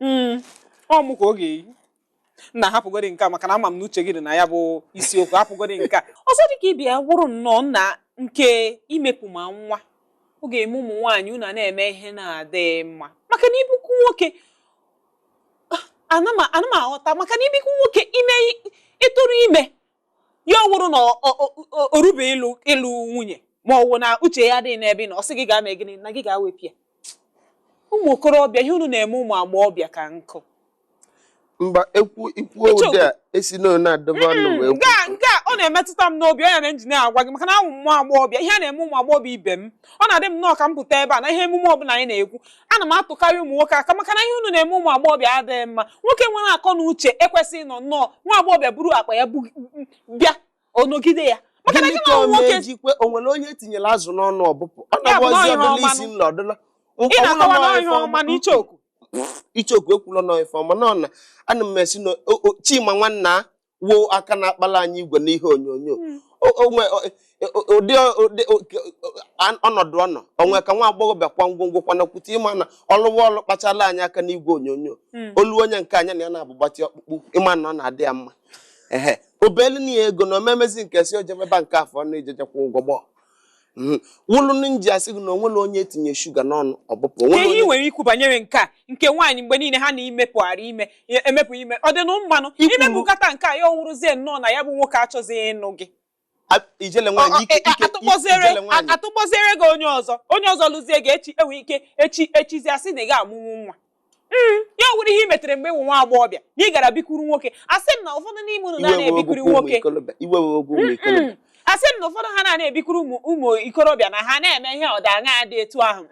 ọ mụ ka oge yi na hapụgodi nka maka na ama m n'uche gị dị na ya bụ isiokwu hapụgodi nka ọzọ dị ka ịbịa wụrụ nnọọ na nke imepụ ma nwa oge eme ụmụ nwaanyị unu na-eme ihe na-adị mma maka na ibukwu nwoke ana m aghọta maka na ibikwu nwoke ime ịtụrụ ime ya ọwụrụ na orube ịlụ nwunye ma ọ wụ na uche ya adịghị n'ebe na ọ sị gị ga-eme gịnị na gị ga-awepịa ụmụ okorobịa ihe unu na-eme ụmụ agbọghọbịa ka nkụ mba ikwu ụdị a esi na adọba ọnụ wee nke a ọ na-emetụta m n'obi onye na-enji na-agwa gị maka na ahụ mmụọ agbọghọbịa ihe a na-eme ụmụ agbọghọbịa ibe m ọ na-adị m nnọọ ka m pụta ebe a na ihe emume ọbụla anyị na-ekwu ana m atụkarị ụmụ nwoke aka maka na ihe unu na-eme ụmụ agbọghọbịa adịghị mma nwoke nwere akọ na uche ekwesịghị ịnọ nnọọ nwa agbọghọbịa buru akpa ya bịa ọnọgide ya maka na gị na nwoke jikwe o nwere onye etinyela azụ n'ọnụ ọbụpụ ọ na-abụzi ọdụla isi nlọdụla ị na-akọwa n'ihe ọma na ichoku ichoku ekwula n'ife ọma nọ na ana m esi na Chima nwanna wo aka na-akpala anyị igwe n'ihe onyonyo ụdị ọnọdụ ọnọ onwe ka nwa agbọghọ bịakwa ngwongwo kwanakwute ịma na ọlụwa ọlụ kpachala anyị aka n'igwe onyonyo olu onye nke anya na ya na-abụgbatị ọkpụkpụ ịma na ọ na-adị ya mma obelu na ya ego na omemezi nke si ojebeba nke afọ na-ejejekwa ụgwọ gbọ wụlụ nji asị gị na onwere onye etinye shuga n'ọnụ ọbụpụ ihe nwere ikwu banyere nke a nke nwaanyị mgbe niile ha na-imepụghara emepụ ime ọ dị na mmanụ imepụkata nke a ya ọwụrụzie nnọọ na ya bụ nwoke achọzighị ịnụ gị ijele nwaanyị atụkpọziere gị onye ọzọ lụzie gị enwe ike echizi asị na ị ga-amụnwu nwa ya wụrụ ihe i metere mgbe ịwụ nwa agbọghọbịa na ị gara bikwuru nwoke asị m na ụfọdụ n'ime unu na-ebikuru nwoke asị m na ụfọdụ ha na-ebikuru ụmụ ikorobịa na ha na-eme ihe ọdịnaala dị etu ahụ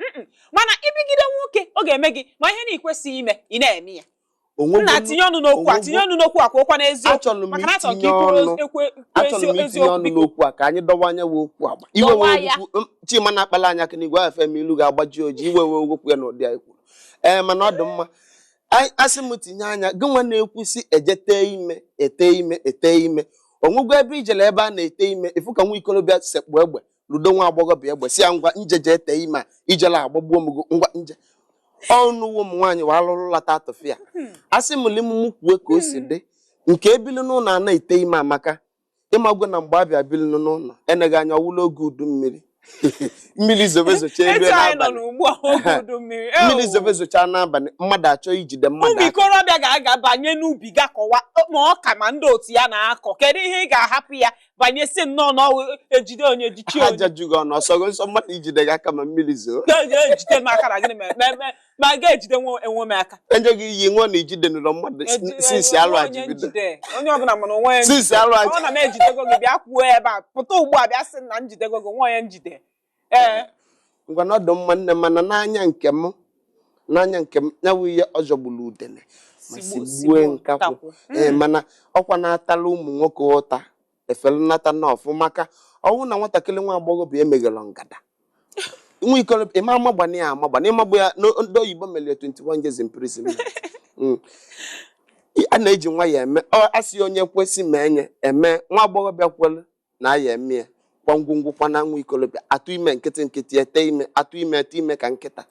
mana ibigide nwoke ọ ga-eme gị ma ihe na-ekwesịghị ime ị na-eme ya na tinye ọnụ n'okwu a ka ụkwa n'eziokwu maka na achọrọ ka ikwuru eziokwu n'okwu a ka anyị dọwanye okwu agba iwe Chima na-akpala anya aka n'igwe afọ eme ilu ga-agbaji oji iwe okwu ya na ụdị anyị kwuru mana ọ dị mma asị m tinye anya gị nwa na-ekwusi ete ime onwego ebe ijele ebe a na-ete ime ifu ka nwa ikorobịa sekpu egbe ludo nwa agbọghọbịa egbe si ya ngwa njeje ete ime a ijele agbagbuo mgo ngwa nje ọnụwo ụmụ nwaanyị wa alụrụ lata atụfịa asị m limumu kwue ka o si dị nke ebili n'ụlọ a na-ete ime amaka ịmagwo na mgbe abịa bili n'ụlọ eneghị anya ọwụla oge udu mmiri mmiri zobezocha ebe n'abalị mmiri zobezocha n'abalị mmadụ achọ ijide mmadụ ụmụ ikorobịa ga-aga banye n'ubi gakọwa ma ọ ka ma ndị otu ya na-akọ kedu ihe ị ga-ahapụ ya banye si nnọọ na ejide onye jichi onye aja juga ọnụ ọsọgo nsọ mmadụ ijide gị aka ma mmiri zoo ejide m aka na gịnị ma ga-ejide enwe m aka enyeghị iyi nwa na ijide nụrụ mmadụ sinsi alụ ajibido onye ọbụla mana onwe ya sinsi alụ ọ na m ejidego gị bịa kwuo ebe a pụta ugbu a bịa sị na njidego gị nwa onye njide ngwa na ọdụ mma nne mana n'anya nke m nyawu ihe ọ jọgburu udene ma sigbue nkakwụ mana ọkwa na-atala ụmụ nwoke ụta efelu nata n'ọfụ maka ọnwụ na nwatakịrị nwa agbọghọ bụ emeghelo ngada nwa ikorobịa ịma amagbana ya amagbana ịmagbu ya ndị oyibo mere 21 years in prison a na-eji nwa ya eme asị onye kwesị ma enye eme nwa agbọghọbịa kwelu na ya eme ya kwa ngwongwo kwa na nwa ikorobịa atụ ime nkịtị ete ime atụ ime ka nkịta